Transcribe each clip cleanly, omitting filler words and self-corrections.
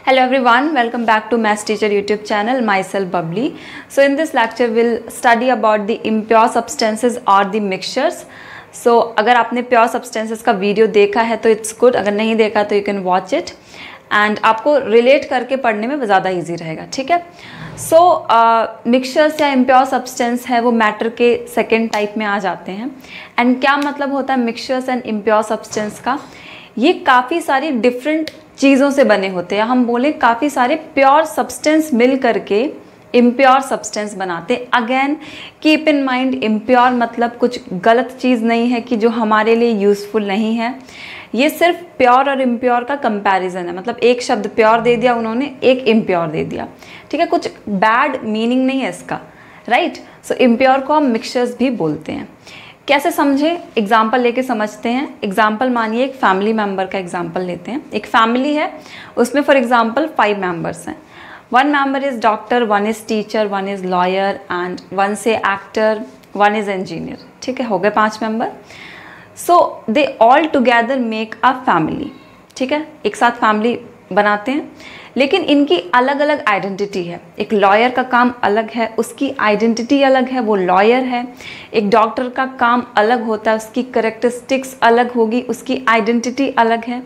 Hello everyone, welcome back to Maths Teacher YouTube channel. Myself Bubbly. So in this lecture we'll study about the impure substances or the mixtures. So अगर आपने pure substances का video देखा है तो it's good, अगर नहीं देखा तो you can watch it and आपको relate करके पढ़ने में ज़्यादा easy रहेगा, ठीक है। So mixtures या impure substance है वो matter के second type में आ जाते हैं and क्या मतलब होता है mixtures and impure substance का, ये काफ़ी सारी डिफरेंट चीज़ों से बने होते हैं। हम बोले काफ़ी सारे प्योर सब्सटेंस मिल करके इम्प्योर सब्सटेंस बनाते। Again keep in mind, impure मतलब कुछ गलत चीज़ नहीं है कि जो हमारे लिए यूज़फुल नहीं है। ये सिर्फ प्योर और इम्प्योर का कंपैरिजन है, मतलब एक शब्द प्योर दे दिया उन्होंने, एक इम्प्योर दे दिया, ठीक है। कुछ बैड मीनिंग नहीं है इसका, राइट। सो इम्प्योर को हम मिक्सचर्स भी बोलते हैं। कैसे समझे, एग्जाम्पल लेके समझते हैं। एग्जाम्पल मानिए एक फैमिली मेम्बर का एग्जाम्पल लेते हैं। एक फैमिली है, उसमें फॉर एग्जाम्पल 5 मेंबर्स हैं। 1 member is doctor, 1 is teacher, 1 is lawyer and 1 से एक्टर, 1 इज़ इंजीनियर, ठीक है। हो गए 5 member. So they all together make a family, ठीक है। एक साथ फैमिली बनाते हैं, लेकिन इनकी अलग अलग आइडेंटिटी है। एक लॉयर का काम अलग है, उसकी आइडेंटिटी अलग है, वो लॉयर है। एक डॉक्टर का काम अलग होता है, उसकी करेक्टरिस्टिक्स अलग होगी, उसकी आइडेंटिटी अलग है।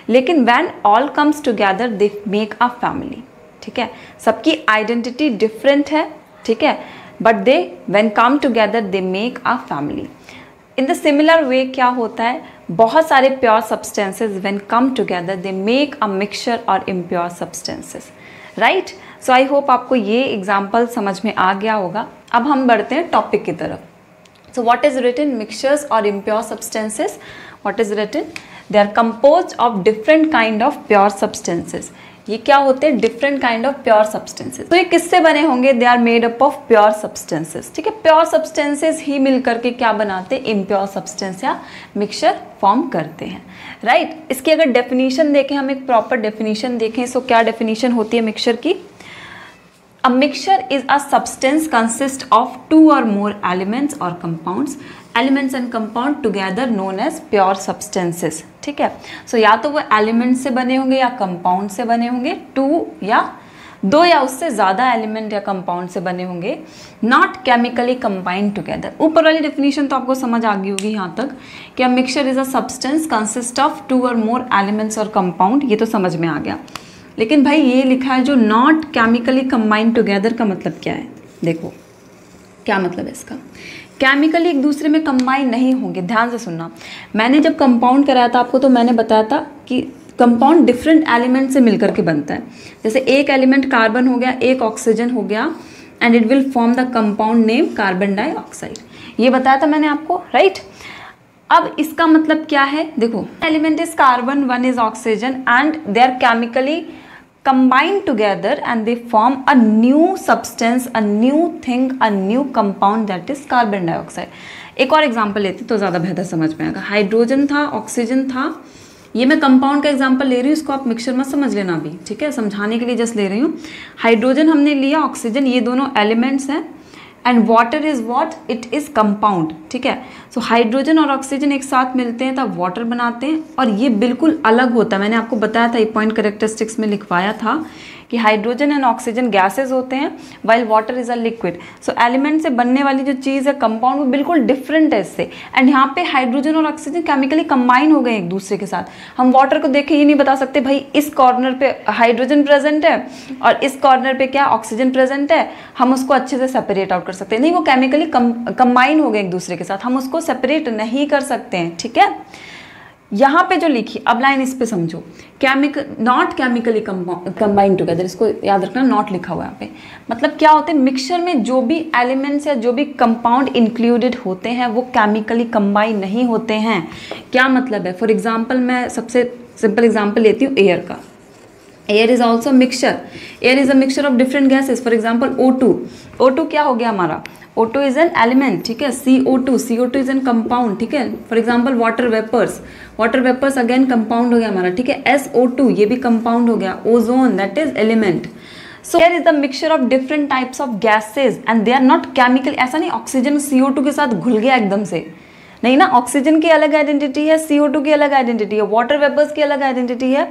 लेकिन when all comes together they make a family, ठीक है। सबकी आइडेंटिटी डिफरेंट है, ठीक है, but they when come together they make a family. In the similar way क्या होता है, बहुत सारे pure substances when come together they make a mixture और impure substances, right. So I hope आपको ये एग्जांपल समझ में आ गया होगा। अब हम बढ़ते हैं टॉपिक की तरफ। So what is written, mixtures और impure substances. What is written, they are composed of different kind of pure substances. ये क्या होते हैं, different kind of pure substances. तो ये किससे बने होंगे, they are made up of pure substances, ठीक है। प्योर सब्सटेंसेस ही मिलकर के क्या बनाते हैं, इम्प्योर सब्सटेंस या मिक्सचर फॉर्म करते हैं, राइट। इसकी अगर डेफिनेशन देखें, हम एक प्रॉपर डेफिनेशन देखें, सो क्या डेफिनेशन होती है मिक्सचर की। A mixture is a substance consist of 2 or more elements or compounds. Elements and compound together known as pure substances, ठीक है। सो या तो वो एलिमेंट से बने होंगे या कंपाउंड से बने होंगे, 2 या उससे ज़्यादा एलिमेंट या कंपाउंड से बने होंगे, नॉट केमिकली कंबाइंड टुगेदर। ऊपर वाली डेफिनेशन तो आपको समझ आ गई होगी यहाँ तक कि a mixture is a substance consist of 2 or more elements और compound, ये तो समझ में आ गया। लेकिन भाई ये लिखा है जो नॉट केमिकली कंबाइंड टुगेदर का मतलब क्या है, देखो क्या मतलब है इसका। केमिकली एक दूसरे में कंबाइन नहीं होंगे, ध्यान से सुनना। मैंने जब कंपाउंड कराया था आपको तो मैंने बताया था कि कंपाउंड डिफरेंट एलिमेंट से मिलकर के बनता है। जैसे एक एलिमेंट कार्बन हो गया, एक ऑक्सीजन हो गया and it will form the compound name carbon dioxide, ये बताया था मैंने आपको, राइट। अब इसका मतलब क्या है, देखो element is carbon, 1 is oxygen and they are chemically combined together and they form a new substance, a new thing, a new compound that is carbon dioxide. एक और एग्जांपल लेते तो ज़्यादा बेहतर समझ में आएगा। हाइड्रोजन था, ऑक्सीजन था, ये मैं कंपाउंड का एग्जांपल ले रही हूँ, इसको आप मिक्सचर मत समझ लेना अभी, ठीक है, समझाने के लिए जस्ट ले रही हूँ। हाइड्रोजन हमने लिया, ऑक्सीजन, ये दोनों एलिमेंट्स हैं and water is what, it is compound, ठीक है। सो हाइड्रोजन और ऑक्सीजन एक साथ मिलते हैं तब वाटर बनाते हैं और ये बिल्कुल अलग होता है। मैंने आपको बताया था, ये पॉइंट करेक्टरिस्टिक्स में लिखवाया था कि हाइड्रोजन एंड ऑक्सीजन गैसेज होते हैं while water is a liquid. So element से बनने वाली जो चीज़ है कंपाउंड, वो बिल्कुल डिफरेंट है इससे। एंड यहाँ पे हाइड्रोजन और ऑक्सीजन केमिकली कंबाइन हो गए एक दूसरे के साथ। हम वाटर को देख के ये नहीं बता सकते भाई इस कॉर्नर पे हाइड्रोजन प्रेजेंट है और इस कॉर्नर पे क्या ऑक्सीजन प्रेजेंट है, हम उसको अच्छे से सेपरेट आउट कर सकते हैं, नहीं, वो केमिकली कंबाइन हो गए एक दूसरे के साथ, हम उसको सेपरेट नहीं कर सकते हैं, ठीक है। यहाँ पे जो लिखी, अब लाइन इस पे समझो, नॉट केमिकली कंबाइंड टुगेदर, इसको याद रखना, नॉट लिखा हुआ है यहाँ पे। मतलब क्या होते हैं, मिक्सचर में जो भी एलिमेंट्स या जो भी कंपाउंड इंक्लूडेड होते हैं वो केमिकली कंबाइन नहीं होते हैं। क्या मतलब है, फॉर एग्जाम्पल मैं सबसे सिंपल एग्जाम्पल लेती हूँ एयर का। Air is also mixture, air is a mixture of different gases. For example O2 क्या हो गया हमारा, O2 इज एन एलिमेंट, ठीक है। CO2 इज एन कंपाउंड, ठीक है। For example water vapours again compound हो गया हमारा, ठीक है। SO2 ये भी कंपाउंड हो गया। Ozone that is element. So air is the mixture of different types of gases and they are not chemical. ऐसा नहीं ऑक्सीजन CO2 के साथ घुल गया एकदम से, नहीं ना, ऑक्सीजन की अलग आइडेंटिटी है, CO2 की अलग आइडेंटिटी है, वाटर वेपर्स की अलग आइडेंटिटी है,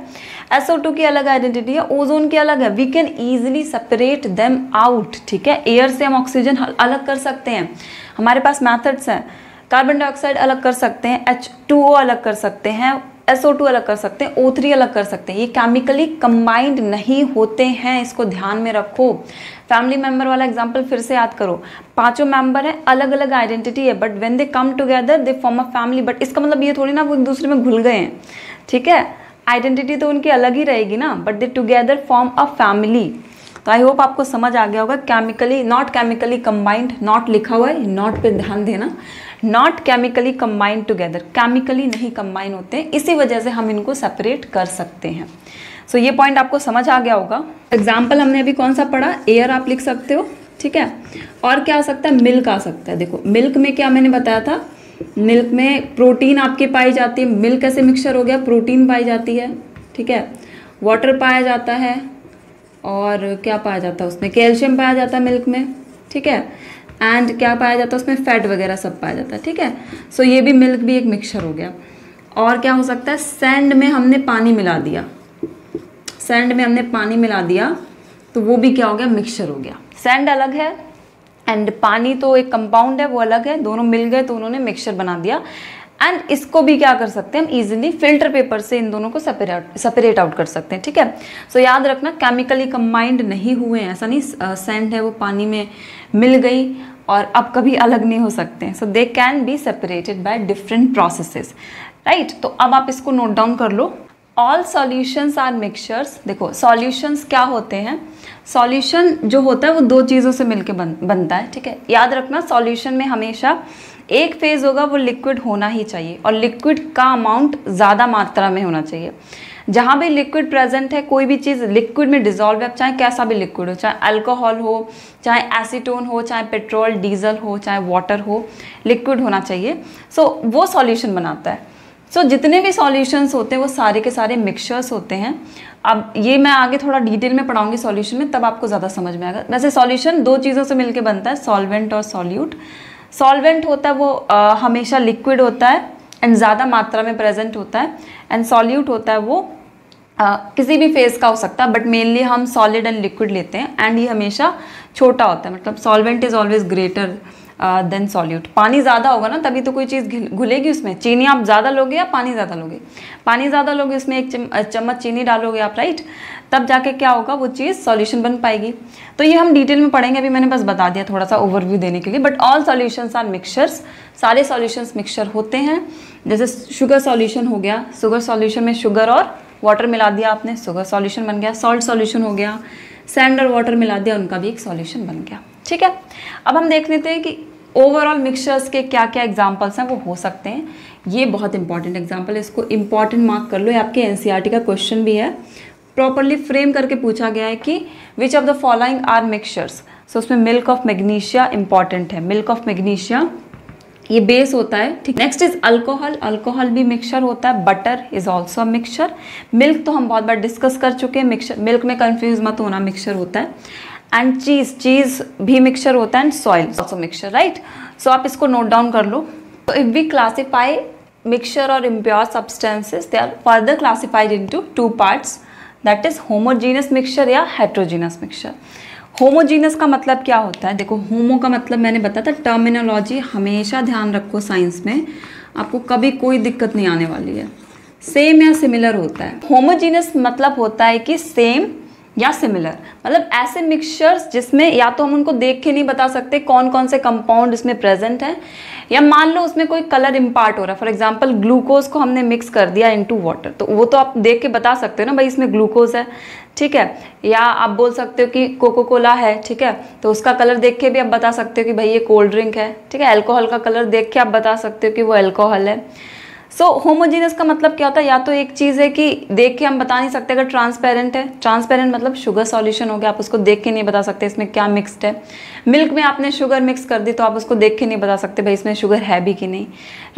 SO2 की अलग आइडेंटिटी है, ओजोन की अलग है। We can easily separate them out, ठीक है। एयर से हम ऑक्सीजन अलग कर सकते हैं, हमारे पास मैथड्स हैं। कार्बन डाइऑक्साइड अलग कर सकते हैं, H2O अलग कर सकते हैं, SO2 अलग कर सकते हैं, O3 अलग कर सकते हैं। ये केमिकली कंबाइंड नहीं होते हैं, इसको ध्यान में रखो। फैमिली मेंबर वाला एग्जांपल फिर से याद करो, पांचों मेंबर हैं, अलग अलग आइडेंटिटी है, but when they come together they form a family. But इसका मतलब ये थोड़ी ना वो एक दूसरे में घुल गए हैं, ठीक है। आइडेंटिटी तो उनकी अलग ही रहेगी ना, but they together form a family. तो आई होप आपको समझ आ गया होगा। Chemically, not chemically combined, not लिखा हुआ है, नॉट पे ध्यान देना। Not chemically combined together, chemically नहीं कंबाइन होते हैं, इसी वजह से हम इनको सेपरेट कर सकते हैं। सो ये पॉइंट आपको समझ आ गया होगा। एग्जाम्पल हमने अभी कौन सा पढ़ा, एयर आप लिख सकते हो, ठीक है। और क्या आ सकता है, मिल्क आ सकता है। देखो मिल्क में क्या मैंने बताया था, मिल्क में प्रोटीन आपके पाई जाती है, मिल्क ऐसे मिक्सचर हो गया, प्रोटीन पाई जाती है, ठीक है। वाटर पाया जाता है, और क्या पाया जाता है उसमें, कैल्शियम पाया जाता है मिल्क में, ठीक है। एंड क्या पाया जाता है उसमें, फैट वगैरह सब पाया जाता है, ठीक है। सो ये भी मिल्क भी एक मिक्सचर हो गया। और क्या हो सकता है, सैंड में हमने पानी मिला दिया, सैंड में हमने पानी मिला दिया तो वो भी क्या हो गया, मिक्सचर हो गया। सैंड अलग है एंड पानी तो एक कंपाउंड है, वो अलग है, दोनों मिल गए तो उन्होंने मिक्सचर बना दिया। एंड इसको भी क्या कर सकते हैं हम, इजीली फिल्टर पेपर से इन दोनों को सेपरेट आउट कर सकते हैं, ठीक है। सो याद रखना, केमिकली कंबाइंड नहीं हुए हैं, ऐसा नहीं सैंड है वो पानी में मिल गई और अब कभी अलग नहीं हो सकते हैं। So they can be separated by different processes, right. तो अब आप इसको नोट डाउन कर लो। All solutions are mixtures. देखो सॉल्यूशंस क्या होते हैं, सॉल्यूशन जो होता है वो दो चीज़ों से मिलकर बनता है, ठीक है। याद रखना, सॉल्यूशन में हमेशा एक फेज होगा, वो लिक्विड होना ही चाहिए, और लिक्विड का अमाउंट ज़्यादा मात्रा में होना चाहिए। जहाँ भी लिक्विड प्रेजेंट है, कोई भी चीज़ लिक्विड में डिजॉल्व है, चाहे कैसा भी लिक्विड हो, चाहे अल्कोहल हो, चाहे एसीटोन हो, चाहे पेट्रोल डीजल हो, चाहे वाटर हो, लिक्विड होना चाहिए। सो वो सॉल्यूशन बनाता है। सो जितने भी सॉल्यूशंस होते हैं वो सारे के सारे मिक्सचर्स होते हैं। अब ये मैं आगे थोड़ा डिटेल में पढ़ाऊंगी सॉल्यूशन में, तब आपको ज़्यादा समझ में आएगा। वैसे सॉल्यूशन दो चीज़ों से मिलकर बनता है, सॉल्वेंट और सॉल्यूट। सॉल्वेंट होता है वो हमेशा लिक्विड होता है एंड ज़्यादा मात्रा में प्रेजेंट होता है, एंड सॉल्यूट होता है वो किसी भी फेज का हो सकता है, बट मेनली हम सॉलिड एंड लिक्विड लेते हैं, एंड ये हमेशा छोटा होता है। मतलब solvent is always greater than solute. पानी ज़्यादा होगा ना तभी तो कोई चीज़ घुलेगी उसमें। चीनी आप ज़्यादा लोगे या पानी ज़्यादा लोगे, पानी ज़्यादा लोगे, उसमें एक चम्मच चीनी डालोगे आप, राइट, तब जाके क्या होगा, वो चीज़ सॉल्यूशन बन पाएगी। तो ये हम डिटेल में पढ़ेंगे, अभी मैंने बस बता दिया थोड़ा सा ओवरव्यू देने के लिए। But all solutions are mixtures, सारे सॉल्यूशंस मिक्सचर होते हैं। जैसे शुगर सॉल्यूशन हो गया, शुगर सॉल्यूशन में शुगर और वाटर मिला दिया आपने, शुगर सॉल्यूशन बन गया। सॉल्ट सॉल्यूशन हो गया, सैंड और वाटर मिला दिया, उनका भी एक सॉल्यूशन बन गया, ठीक है। अब हम देख लेते हैं कि ओवरऑल मिक्सचर्स के क्या क्या एग्जाम्पल्स हैं वो हो सकते हैं। ये बहुत इंपॉर्टेंट एग्जाम्पल है, इसको इंपॉर्टेंट मार्क कर लो। ये आपके एनसीईआरटी का क्वेश्चन भी है, प्रॉपरली फ्रेम करके पूछा गया है कि which of the following are mixtures. So उसमें मिल्क ऑफ मैग्नीशिया इंपॉर्टेंट है, मिल्क ऑफ मैग्नीशिया ये बेस होता है, ठीक। नेक्स्ट इज अल्कोहल, अल्कोहल भी मिक्सचर होता है। Butter is also mixture. Milk तो हम बहुत बार डिस्कस कर चुके हैं, मिक्सचर, मिल्क में कंफ्यूज मत होना, मिक्सचर होता है। एंड चीज़, चीज़ भी मिक्सचर होता है, and soil also mixture, right. So आप इसको नोट डाउन कर लो। तो इफ वी क्लासीफाई मिक्सचर और impure substances, they are further classified into two parts, that is homogeneous mixture या हेट्रोजीनस मिक्सचर। होमोजीनस का मतलब क्या होता है, देखो होमो का मतलब मैंने बताया था, टर्मिनोलॉजी हमेशा ध्यान रखो, साइंस में आपको कभी कोई दिक्कत नहीं आने वाली है। सेम या सिमिलर होता है। होमोजीनस मतलब होता है कि सेम या सिमिलर, मतलब ऐसे मिक्सचर्स जिसमें या तो हम उनको देख के नहीं बता सकते कौन कौन से कंपाउंड इसमें प्रेजेंट हैं, या मान लो उसमें कोई कलर इम्पार्ट हो रहा है। फॉर एग्जांपल ग्लूकोज को हमने मिक्स कर दिया इनटू वाटर, तो वो तो आप देख के बता सकते हो ना भाई इसमें ग्लूकोज है, ठीक है। या आप बोल सकते हो कि कोको कोला है, ठीक है, तो उसका कलर देख के भी आप बता सकते हो कि भाई ये कोल्ड ड्रिंक है, ठीक है। अल्कोहल का कलर देख के आप बता सकते हो कि वो अल्कोहल है। सो होमोजीनियस का मतलब क्या होता है, या तो एक चीज़ है कि देख के हम बता नहीं सकते अगर ट्रांसपेरेंट है, ट्रांसपेरेंट मतलब शुगर सॉल्यूशन हो गया, आप उसको देख के नहीं बता सकते इसमें क्या मिक्स्ड है। मिल्क में आपने शुगर मिक्स कर दी तो आप उसको देख के नहीं बता सकते भाई इसमें शुगर है भी कि नहीं,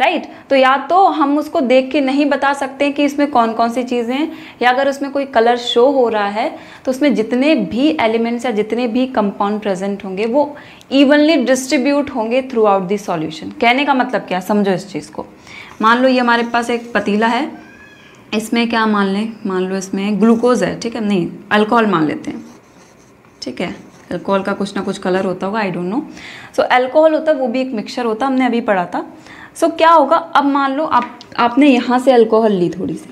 राइट। तो या तो हम उसको देख के नहीं बता सकते कि इसमें कौन कौन सी चीज़ें हैं, या अगर उसमें कोई कलर शो हो रहा है तो उसमें जितने भी एलिमेंट्स या जितने भी कंपाउंड प्रेजेंट होंगे वो इवनली डिस्ट्रीब्यूट होंगे थ्रू आउट द सॉल्यूशन। कहने का मतलब क्या, समझो इस चीज़ को। मान लो ये हमारे पास एक पतीला है, इसमें क्या मान लें, मान लो इसमें ग्लूकोज है, ठीक है, नहीं अल्कोहल मान लेते हैं, ठीक है। अल्कोहल का कुछ ना कुछ कलर होता होगा, I don't know. So alcohol होता है, वो भी एक मिक्सचर होता है, हमने अभी पढ़ा था। सो क्या होगा, अब मान लो आपने यहाँ से अल्कोहल ली थोड़ी सी,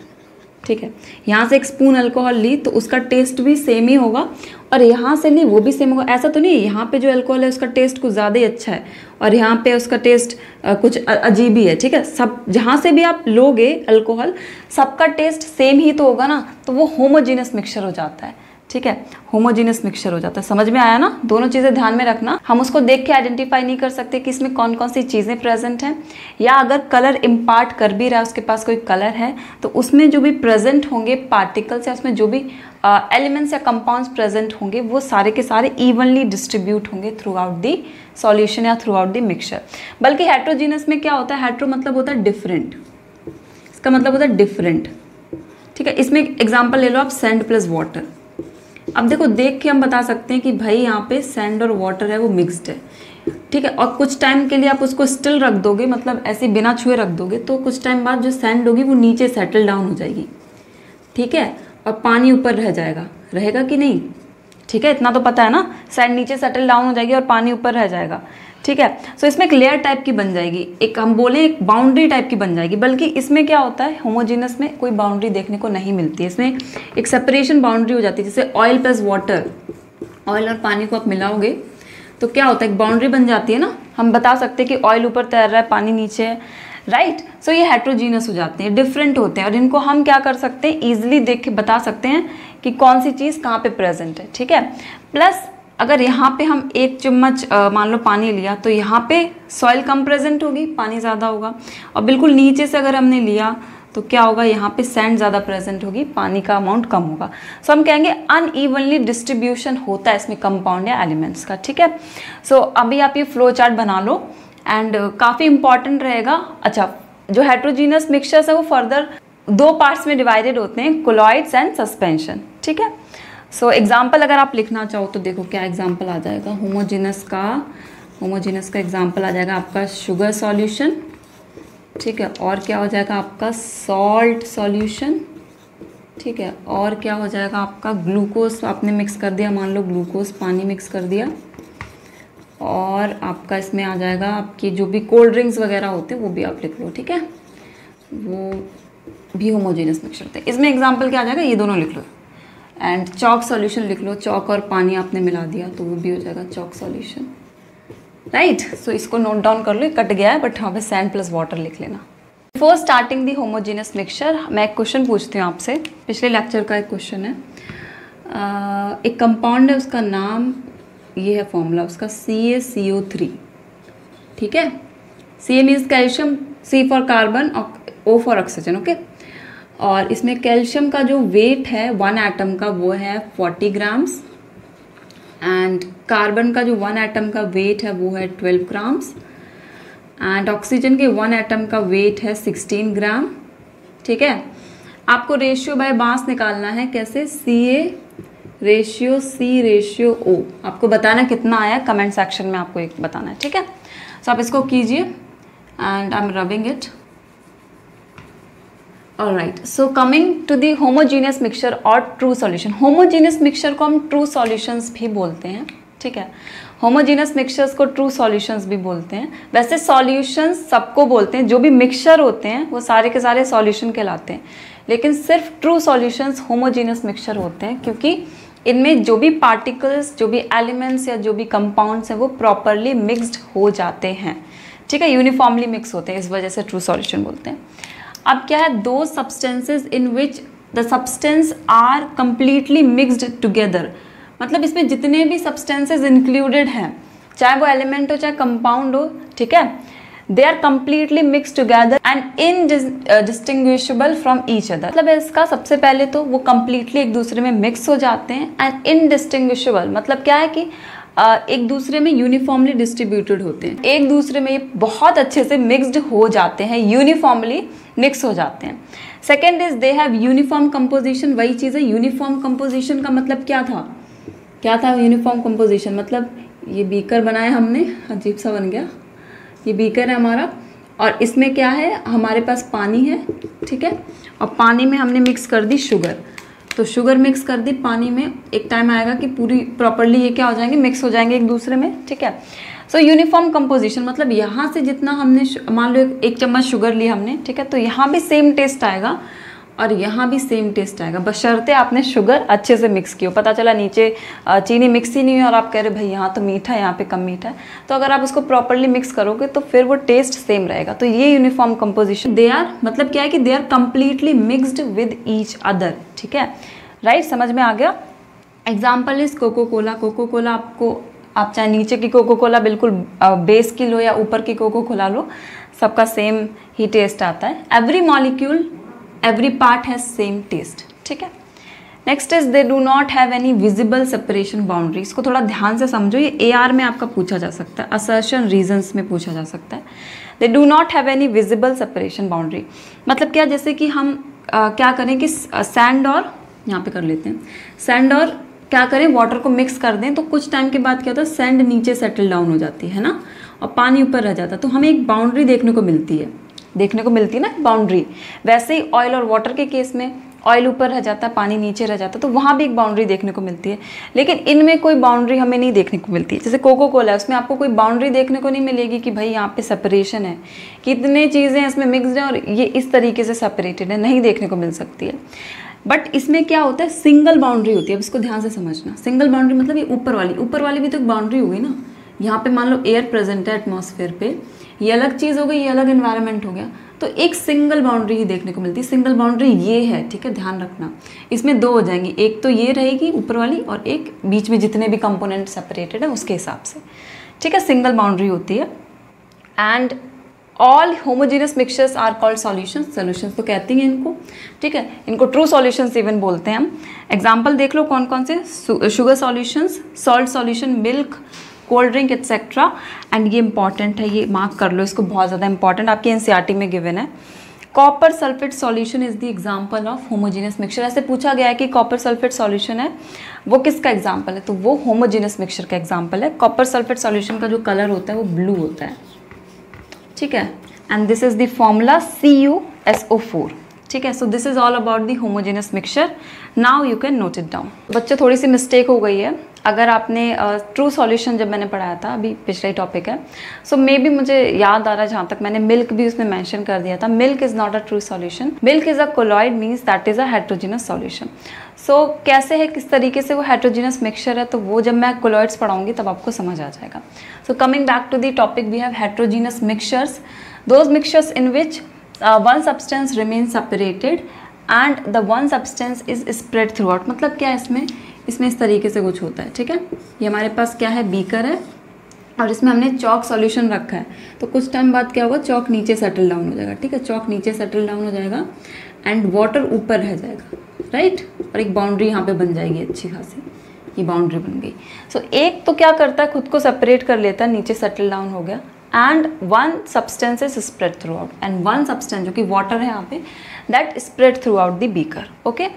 ठीक है, यहाँ से एक स्पून अल्कोहल ली तो उसका टेस्ट भी सेम ही होगा, और यहाँ से ली वो भी सेम होगा। ऐसा तो नहीं है यहाँ पे जो अल्कोहल है उसका टेस्ट कुछ ज़्यादा ही अच्छा है और यहाँ पे उसका टेस्ट कुछ अजीब ही है, ठीक है। सब जहाँ से भी आप लोगे अल्कोहल, सबका टेस्ट सेम ही तो होगा ना, तो वो होमोजीनियस मिक्सचर हो जाता है, ठीक है, होमोजीनियस मिक्सचर हो जाता है। समझ में आया ना, दोनों चीज़ें ध्यान में रखना। हम उसको देख के आइडेंटिफाई नहीं कर सकते कि इसमें कौन कौन सी चीज़ें प्रेजेंट हैं, या अगर कलर इम्पार्ट कर भी रहा है, उसके पास कोई कलर है, तो उसमें जो भी प्रेजेंट होंगे पार्टिकल्स या उसमें जो भी एलिमेंट्स या कंपाउंड्स प्रेजेंट होंगे वो सारे के सारे इवनली डिस्ट्रीब्यूट होंगे थ्रू आउट दी सॉल्यूशन या थ्रू आउट दी मिक्सचर। बल्कि हेट्रोजीनियस में क्या होता है, हेट्रो मतलब होता है डिफरेंट, इसका मतलब होता है डिफरेंट, ठीक है। इसमें एग्जाम्पल ले लो आप, सैंड प्लस वाटर। अब देखो, देख के हम बता सकते हैं कि भाई यहाँ पे सैंड और वाटर है वो मिक्स्ड है, ठीक है। और कुछ टाइम के लिए आप उसको स्टिल रख दोगे, मतलब ऐसे बिना छुए रख दोगे, तो कुछ टाइम बाद जो सैंड होगी वो नीचे सेटल डाउन हो जाएगी, ठीक है, और पानी ऊपर रह जाएगा, रहेगा कि नहीं, ठीक है, इतना तो पता है ना, सैंड नीचे सेटल डाउन हो जाएगी और पानी ऊपर रह जाएगा, ठीक है। सो इसमें एक लेयर टाइप की बन जाएगी, एक हम बोले एक बाउंड्री टाइप की बन जाएगी। बल्कि इसमें क्या होता है, होमोजीनस में कोई बाउंड्री देखने को नहीं मिलती है, इसमें एक सेपरेशन बाउंड्री हो जाती है। जैसे ऑयल प्लस वाटर, ऑयल और पानी को आप मिलाओगे तो क्या होता है, एक बाउंड्री बन जाती है ना, हम बता सकते हैं कि ऑयल ऊपर तैर रहा है, पानी नीचे है, राइट। सो ये हेट्रोजीनस हो जाते हैं, डिफरेंट होते हैं, और इनको हम क्या कर सकते हैं, ईजिली देख के बता सकते हैं कि कौन सी चीज़ कहाँ पे प्रेजेंट है, ठीक है। प्लस अगर यहाँ पे हम एक चम्मच मान लो पानी लिया तो यहाँ पे सॉइल कम प्रेजेंट होगी, पानी ज़्यादा होगा, और बिल्कुल नीचे से अगर हमने लिया तो क्या होगा, यहाँ पे सैंड ज़्यादा प्रेजेंट होगी, पानी का अमाउंट कम होगा। सो हम कहेंगे अनइवनली डिस्ट्रीब्यूशन होता है इसमें कंपाउंड या एलिमेंट्स का, ठीक है। सो अभी आप ये फ्लो चार्ट बना लो, एंड काफ़ी इंपॉर्टेंट रहेगा। अच्छा, जो हेट्रोजीनियस मिक्सचर्स है वो फर्दर 2 पार्ट्स में डिवाइडेड होते हैं, कोलॉइड्स एंड सस्पेंशन, ठीक है। सो एग्जाम्पल अगर आप लिखना चाहो तो देखो क्या एग्जाम्पल आ जाएगा, होमोजीनस का एग्जाम्पल आ जाएगा आपका शुगर सॉल्यूशन, ठीक है, और क्या हो जाएगा आपका सॉल्ट सॉल्यूशन, ठीक है, और क्या हो जाएगा आपका ग्लूकोज आपने मिक्स कर दिया, मान लो ग्लूकोज पानी मिक्स कर दिया, और आपका इसमें आ जाएगा आपकी जो भी कोल्ड ड्रिंक्स वगैरह होते हैं वो भी आप लिख लो, ठीक है, वो भी होमोजीनियस मिक्सचर थे। इसमें एग्जाम्पल क्या आ जाएगा, ये दोनों लिख लो, एंड चॉक सॉल्यूशन लिख लो, चॉक और पानी आपने मिला दिया तो वो भी हो जाएगा चॉक सॉल्यूशन, राइट। सो इसको नोट डाउन कर लो, कट गया है बट यहाँ पे सैंड प्लस वाटर लिख लेना। Before starting the homogeneous mixture मैं एक क्वेश्चन पूछती हूँ आपसे, पिछले लेक्चर का एक क्वेश्चन है। एक कंपाउंड है, उसका नाम ये है, फॉर्मूला उसका CaCO3, ठीक है। Ca means calcium, C for carbon और O फॉर ऑक्सीजन, ओके। और इसमें कैल्शियम का जो वेट है 1 एटम का वो है 40 ग्राम्स, एंड कार्बन का जो 1 एटम का वेट है वो है 12 ग्राम्स, एंड ऑक्सीजन के 1 एटम का वेट है 16 ग्राम, ठीक है। आपको रेशियो बाय मास निकालना है, कैसे, Ca ratio C ratio O, आपको बताना कितना आया कमेंट सेक्शन में, आपको एक बताना है, ठीक है। सो आप इसको कीजिए, and I am rubbing it, alright. So coming to the homogeneous mixture और ट्रू सॉल्यूशन। होमोजीनियस मिक्सचर को हम ट्रू सॉल्यूशंस भी बोलते हैं, ठीक है, होमोजीनियस मिक्सचर्स को ट्रू सॉल्यूशंस भी बोलते हैं। वैसे सॉल्यूशंस सबको बोलते हैं, जो भी मिक्सचर होते हैं वो सारे के सारे सॉल्यूशन कहलाते हैं, लेकिन सिर्फ ट्रू सॉल्यूशंस होमोजीनियस मिक्सचर होते हैं, क्योंकि इनमें जो भी पार्टिकल्स, जो भी एलिमेंट्स या जो भी कंपाउंड्स हैं वो प्रॉपरली मिक्सड हो जाते हैं, ठीक है, यूनिफॉर्मली मिक्स होते हैं, इस वजह से ट्रू सॉल्यूशन बोलते हैं। अब क्या है, 2 substances in which the substance are completely mixed together, मतलब इसमें जितने भी सब्सटेंसेज इंक्लूडेड हैं, चाहे वो एलिमेंट हो चाहे कंपाउंड हो, ठीक है, they are completely mix together and indistinguishable from each other. मतलब इसका सबसे पहले तो वो कंप्लीटली एक दूसरे में मिक्स हो जाते हैं एंड इनडिस्टिंग्विशेबल मतलब क्या है कि एक दूसरे में यूनिफॉर्मली डिस्ट्रीब्यूटेड होते हैं, एक दूसरे में ये बहुत अच्छे से मिक्सड हो जाते हैं, यूनिफॉर्मली मिक्स हो जाते हैं। Second is they have uniform composition. वही चीज़ है, यूनिफॉर्म कंपोजिशन का मतलब क्या था, क्या था यूनिफॉर्म कंपोजिशन मतलब ये बीकर बनाया हमने, अजीब सा बन गया, ये बीकर है हमारा और इसमें क्या है हमारे पास पानी है, ठीक है, और पानी में हमने मिक्स कर दी शुगर, तो शुगर मिक्स कर दी पानी में, एक टाइम आएगा कि पूरी प्रॉपरली ये क्या हो जाएंगे, मिक्स हो जाएंगे एक दूसरे में, ठीक है। सो यूनिफॉर्म कंपोजिशन मतलब यहाँ से जितना हमने मान लो एक चम्मच शुगर ली हमने, ठीक है, तो यहाँ भी सेम टेस्ट आएगा और यहाँ भी सेम टेस्ट आएगा, बशर्ते आपने शुगर अच्छे से मिक्स की हो। पता चला नीचे चीनी मिक्स ही नहीं है और आप कह रहे भाई यहाँ तो मीठा है, यहाँ पे कम मीठा है, तो अगर आप उसको प्रॉपरली मिक्स करोगे तो फिर वो टेस्ट सेम रहेगा। तो ये यूनिफॉर्म कंपोजिशन, दे आर मतलब क्या है कि they are completely mixed with each other, ठीक है, राइट, समझ में आ गया। Example is Coca Cola. Coca Cola आपको, आप चाहे नीचे की कोको कोला बिल्कुल बेस की लो या ऊपर की कोको कोला लो, सबका सेम ही टेस्ट आता है। Every molecule every part has same taste, ठीक है। Next is they do not have any visible separation boundary. इसको थोड़ा ध्यान से समझो, ये AR में आपका पूछा जा सकता है, असर्शन रीजंस में पूछा जा सकता है। दे do not have any visible separation boundary मतलब क्या, जैसे कि हम क्या करें कि सैंड और यहाँ पे कर लेते हैं, सैंड और क्या करें वाटर को मिक्स कर दें, तो कुछ टाइम के बाद क्या होता है सैंड नीचे सेटल डाउन हो जाती है ना, और पानी ऊपर रह जाता है, तो हमें एक बाउंड्री देखने को मिलती है ना बाउंड्री। वैसे ही ऑयल और वाटर के केस में ऑयल ऊपर रह जाता है, पानी नीचे रह जाता है, तो वहाँ भी एक बाउंड्री देखने को मिलती है, लेकिन इनमें कोई बाउंड्री हमें नहीं देखने को मिलती है। जैसे कोको कोला है, उसमें आपको कोई बाउंड्री देखने को नहीं मिलेगी कि भाई यहाँ पे सेपरेशन है, कितने चीज़ें इसमें मिक्सड हैं और ये इस तरीके से सेपरेटेड है, नहीं देखने को मिल सकती है। बट इसमें क्या होता है, सिंगल बाउंड्री होती है। अब इसको ध्यान से समझना, सिंगल बाउंड्री मतलब ये ऊपर वाली भी तो एक बाउंड्री हो गई ना, यहाँ पे मान लो एयर प्रेजेंट है एटमॉस्फेयर पे, ये अलग चीज़ हो गई, ये अलग एनवायरनमेंट हो गया, तो एक सिंगल बाउंड्री ही देखने को मिलती है। सिंगल बाउंड्री ये है, ठीक है, ध्यान रखना, इसमें दो हो जाएंगी, एक तो ये रहेगी ऊपर वाली और एक बीच में जितने भी कंपोनेंट सेपरेटेड है उसके हिसाब से, ठीक है, सिंगल बाउंड्री होती है। And all homogeneous mixtures are called solutions. Solutions तो कहती हैं इनको, ठीक है, इनको ट्रू सॉल्यूशंस इवन बोलते हैं हम। एग्जाम्पल देख लो कौन कौन से, sugar solutions, salt solution, milk, cold drink etcetera. And ये इंपॉर्टेंट है, ये मार्क कर लो इसको, बहुत ज़्यादा इंपॉर्टेंट, आपकी एनसीईआरटी में गिवन है। Copper sulphate solution is the example of homogeneous mixture. ऐसे पूछा गया है कि कॉपर सल्फेट सॉल्यूशन है वो किसका एग्जाम्पल है, तो वो होमोजीनियस मिक्सचर का एग्जाम्पल है। कॉपर सल्फेट सॉल्यूशन का जो कलर होता है वो ब्लू होता है, ठीक है, and this is the formula CuSO4, ठीक है। So this is all about the homogeneous mixture, now you can note it down. बच्चों थोड़ी सी मिस्टेक हो गई है, अगर आपने ट्रू सॉल्यूशन जब मैंने पढ़ाया था, अभी पिछला ही टॉपिक है, सो मे बी मुझे याद आ रहा है जहाँ तक मैंने मिल्क भी उसमें मेंशन कर दिया था। Milk is not a true solution, milk is a colloid, means that is a heterogeneous solution. So कैसे है, किस तरीके से वो हेट्रोजीनस मिक्सचर है, तो वो जब मैं कोलॉइड्स पढ़ाऊंगी तब आपको समझ आ जाएगा। So coming back to the topic, we have heterogeneous mixtures, those mixtures in which one substance remains separated and the one substance is spread throughout। मतलब क्या है इसमें इस तरीके से कुछ होता है, ठीक है। ये हमारे पास क्या है, बीकर है और इसमें हमने चॉक सॉल्यूशन रखा है, तो कुछ टाइम बाद क्या होगा, चॉक नीचे सेटल डाउन हो जाएगा, ठीक है, चॉक नीचे सेटल डाउन हो जाएगा एंड वाटर ऊपर रह जाएगा, राइट, और एक बाउंड्री यहाँ पे बन जाएगी अच्छी खासी, ये बाउंड्री बन गई। सो एक तो क्या करता है, खुद को सेपरेट कर लेता है, नीचे सेटल डाउन हो गया, and one substance is spread throughout, and one substance जो कि water है यहाँ पे, that spread throughout the beaker, okay।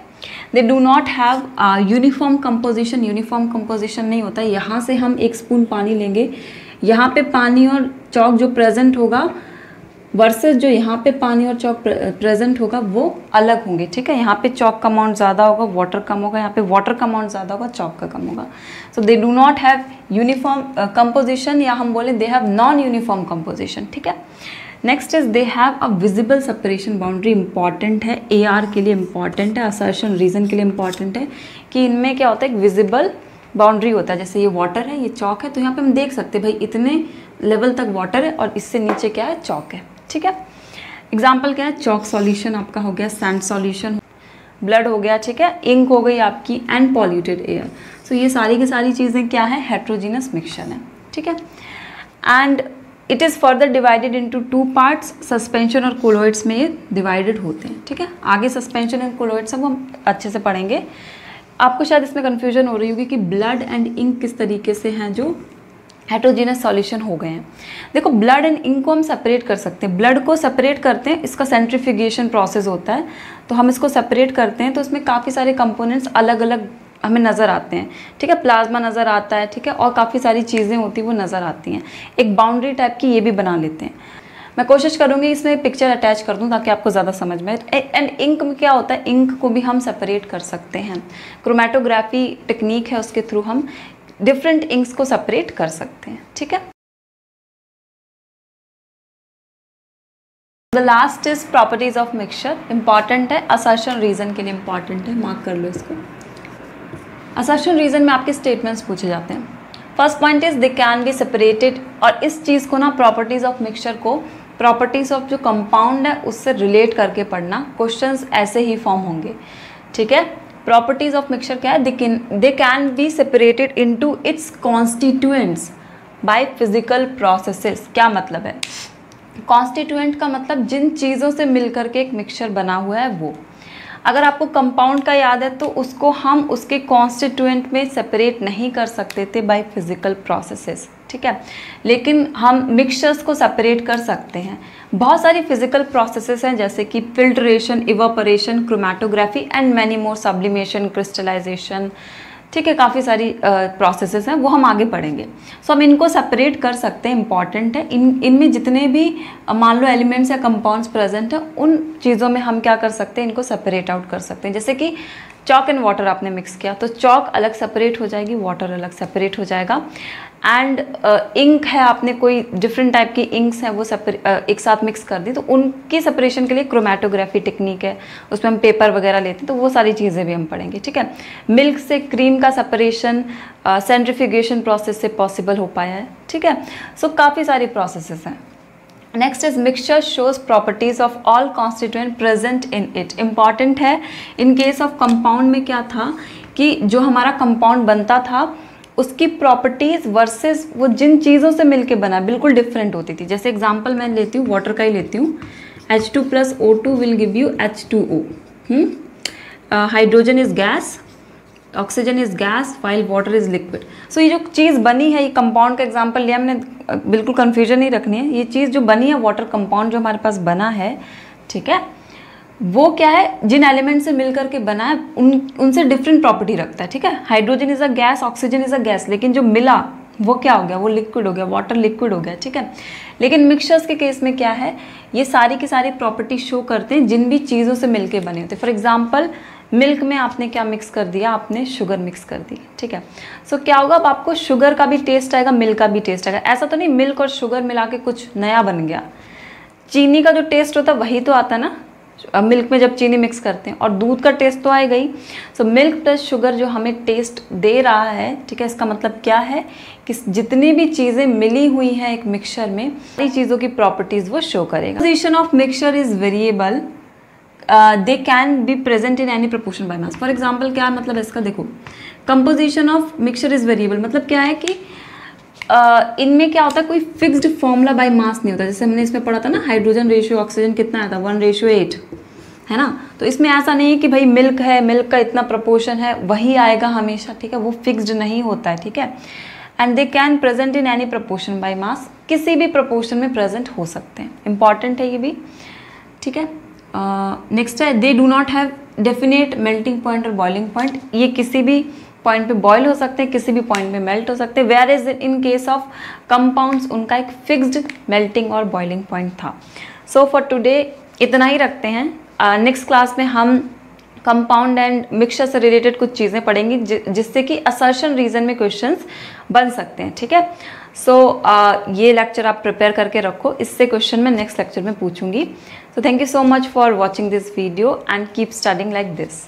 they do not have uniform composition, uniform composition नहीं होता है। यहाँ से हम एक स्पून पानी लेंगे, यहाँ पे पानी और चॉक जो प्रेजेंट होगा वर्सेस जो यहाँ पे पानी और चॉक प्रेजेंट होगा वो अलग होंगे, ठीक है। यहाँ पे चॉक का अमाउंट ज़्यादा होगा, वाटर कम होगा, यहाँ पे वाटर का अमाउंट ज़्यादा होगा, चॉक का कम होगा। So they do not have uniform composition, या हम बोले they have non uniform composition, ठीक है। Next is they have a visible separation boundary. Important है, AR के लिए इंपॉर्टेंट है, असर्शन रीजन के लिए इंपॉर्टेंट है कि इनमें क्या होता है, एक विजिबल बाउंड्री होता है। जैसे ये वाटर है, ये चॉक है, तो यहाँ पे हम देख सकते हैं भाई इतने लेवल तक वाटर है और इससे नीचे क्या है, चॉक है, ठीक है। एग्जाम्पल क्या है, चॉक सॉल्यूशन आपका हो गया, सैंड सॉल्यूशन, ब्लड हो गया, ठीक है, इंक हो गई आपकी, एंड पॉल्यूटेड एयर। सो ये सारी की सारी चीज़ें क्या है, हेट्रोजीनस मिक्सचर है, ठीक है। And it is further divided into 2 parts. Suspension और कोलोइड्स में ये डिवाइडेड होते हैं, ठीक है। आगे सस्पेंशन एंड कोलोइड्स सब हम अच्छे से पढ़ेंगे। आपको शायद इसमें कन्फ्यूजन हो रही होगी कि ब्लड एंड इंक किस तरीके से हैं जो हेट्रोजीनस सॉल्यूशन हो गए हैं। देखो, ब्लड एंड इंक को हम सेपरेट कर सकते हैं। ब्लड को सेपरेट करते हैं, इसका सेंट्रीफ्यूगेशन प्रोसेस होता है, तो हम इसको सेपरेट करते हैं, तो इसमें काफ़ी सारे कंपोनेंट्स अलग अलग हमें नज़र आते हैं, ठीक है। प्लाज्मा नज़र आता है, ठीक है, और काफ़ी सारी चीज़ें होती हैं वो नज़र आती हैं। एक बाउंड्री टाइप की ये भी बना लेते हैं। मैं कोशिश करूँगी इसमें पिक्चर अटैच कर दूँ ताकि आपको ज़्यादा समझ में आए। एंड इंक में क्या होता है, इंक को भी हम सेपरेट कर सकते हैं। क्रोमेटोग्राफी टेक्निक है, उसके थ्रू हम डिफरेंट इंक्स को सेपरेट कर सकते हैं, ठीक है। The last is properties of mixture. Important है, असर्शन रीजन के लिए इंपॉर्टेंट है, मार्क कर लो इसको। असर्शन रीजन में आपके स्टेटमेंट्स पूछे जाते हैं। First point is they can be separated, और इस चीज़ को ना प्रॉपर्टीज ऑफ मिक्सचर को प्रॉपर्टीज ऑफ जो कंपाउंड है उससे रिलेट करके पढ़ना। क्वेश्चंस ऐसे ही फॉर्म होंगे, ठीक है। प्रॉपर्टीज ऑफ मिक्सचर क्या है, दे can be separated into its constituents by physical processes. क्या मतलब है, कॉन्स्टिट्यूएंट का मतलब जिन चीज़ों से मिलकर के एक मिक्सचर बना हुआ है वो। अगर आपको कंपाउंड का याद है तो उसको हम उसके कॉन्स्टिट्यूएंट में सेपरेट नहीं कर सकते थे बाय फिजिकल प्रोसेसेस, ठीक है, लेकिन हम मिक्सचर्स को सेपरेट कर सकते हैं। बहुत सारी फिजिकल प्रोसेसेस हैं जैसे कि filtration, evaporation, chromatography and many more, sublimation, crystallization, ठीक है, काफ़ी सारी प्रोसेसेस हैं, वो हम आगे पढ़ेंगे। सो हम इनको सेपरेट कर सकते हैं, इंपॉर्टेंट है। इनमें जितने भी मान लो एलिमेंट्स या कंपाउंड्स प्रेजेंट हैं उन चीज़ों में हम क्या कर सकते हैं, इनको सेपरेट आउट कर सकते हैं। जैसे कि चॉक एंड वाटर आपने मिक्स किया तो चॉक अलग सेपरेट हो जाएगी, वाटर अलग सेपरेट हो जाएगा। एंड इंक है, आपने कोई डिफरेंट टाइप की इंक्स हैं वो एक साथ मिक्स कर दी, तो उनकी सेपरेशन के लिए क्रोमेटोग्राफी टेक्निक है, उसमें हम पेपर वगैरह लेते हैं, तो वो सारी चीज़ें भी हम पढ़ेंगे, ठीक है। मिल्क से क्रीम का सेपरेशन सेंट्रीफ्यूगेशन प्रोसेस से पॉसिबल हो पाया है, ठीक है। सो काफ़ी सारी प्रोसेसेस हैं। Next is mixture shows properties of all constituent present in it. Important है, इन केस ऑफ कंपाउंड में क्या था कि जो हमारा कंपाउंड बनता था उसकी प्रॉपर्टीज वर्सेस वो जिन चीज़ों से मिलके बना बिल्कुल डिफरेंट होती थी। जैसे एग्जांपल मैं लेती हूँ, वाटर का ही लेती हूँ, H2 + O2 will give you H2O। Hydrogen is gas, oxygen is gas, while water is liquid. So ये जो चीज़ बनी है, ये कंपाउंड का एग्जांपल लिया मैंने, बिल्कुल कंफ्यूजन नहीं रखनी है। ये चीज़ जो बनी है, वाटर कंपाउंड जो हमारे पास बना है, ठीक है, वो क्या है, जिन एलिमेंट से मिलकर के बना है उनसे डिफरेंट प्रॉपर्टी रखता है, ठीक है। Hydrogen is a gas, oxygen is a gas, लेकिन जो मिला वो क्या हो गया, वो लिक्विड हो गया, वाटर लिक्विड हो गया, ठीक है। लेकिन मिक्सचर्स के केस में क्या है, ये सारी की सारी प्रॉपर्टी शो करते हैं जिन भी चीज़ों से मिलके बने होते हैं। फॉर एग्जाम्पल मिल्क में आपने क्या मिक्स कर दिया, आपने शुगर मिक्स कर दी, ठीक है। सो क्या होगा, अब आपको शुगर का भी टेस्ट आएगा, मिल्क का भी टेस्ट आएगा। ऐसा तो नहीं मिल्क और शुगर मिला के कुछ नया बन गया। चीनी का जो टेस्ट होता है वही तो आता ना मिल्क में जब चीनी मिक्स करते हैं, और दूध का टेस्ट तो आएगा ही। सो मिल्क प्लस शुगर जो हमें टेस्ट दे रहा है, ठीक है, इसका मतलब क्या है कि जितनी भी चीज़ें मिली हुई हैं एक मिक्सचर में, सारी चीज़ों की प्रॉपर्टीज़ वो शो करेगा। Composition of mixture is variable, they can be present in any proportion by mass. For example क्या मतलब इसका, देखो, composition of mixture is variable मतलब क्या है कि इनमें क्या होता है, कोई फिक्स्ड फॉर्मूला बाय मास नहीं होता। जैसे हमने इसमें पढ़ा था ना, हाइड्रोजन रेशियो ऑक्सीजन कितना आया था, 1:8, है ना। तो इसमें ऐसा नहीं है कि भाई मिल्क है, मिल्क का इतना प्रपोर्शन है, वही आएगा हमेशा, ठीक है, वो फिक्स्ड नहीं होता है, ठीक है। And they can present in any proportion by mass, किसी भी प्रपोर्शन में प्रेजेंट हो सकते हैं, इंपॉर्टेंट है ये भी, ठीक है। नेक्स्ट है, दे do not have definite melting point और बॉइलिंग पॉइंट, ये किसी भी पॉइंट पे बॉयल हो सकते हैं, किसी भी पॉइंट पे मेल्ट हो सकते हैं। Whereas in case of compounds उनका एक फिक्स्ड मेल्टिंग और बॉइलिंग पॉइंट था। सो फॉर टुडे इतना ही रखते हैं। नेक्स्ट क्लास में हम कंपाउंड एंड मिक्सचर से रिलेटेड कुछ चीज़ें पढ़ेंगी जिससे कि असर्शन रीजन में क्वेश्चंस बन सकते हैं, ठीक है। सो ये लेक्चर आप प्रिपेयर करके रखो, इससे क्वेश्चन मैं नेक्स्ट लेक्चर में पूछूंगी। So thank you so much for watching this video and keep studying like this.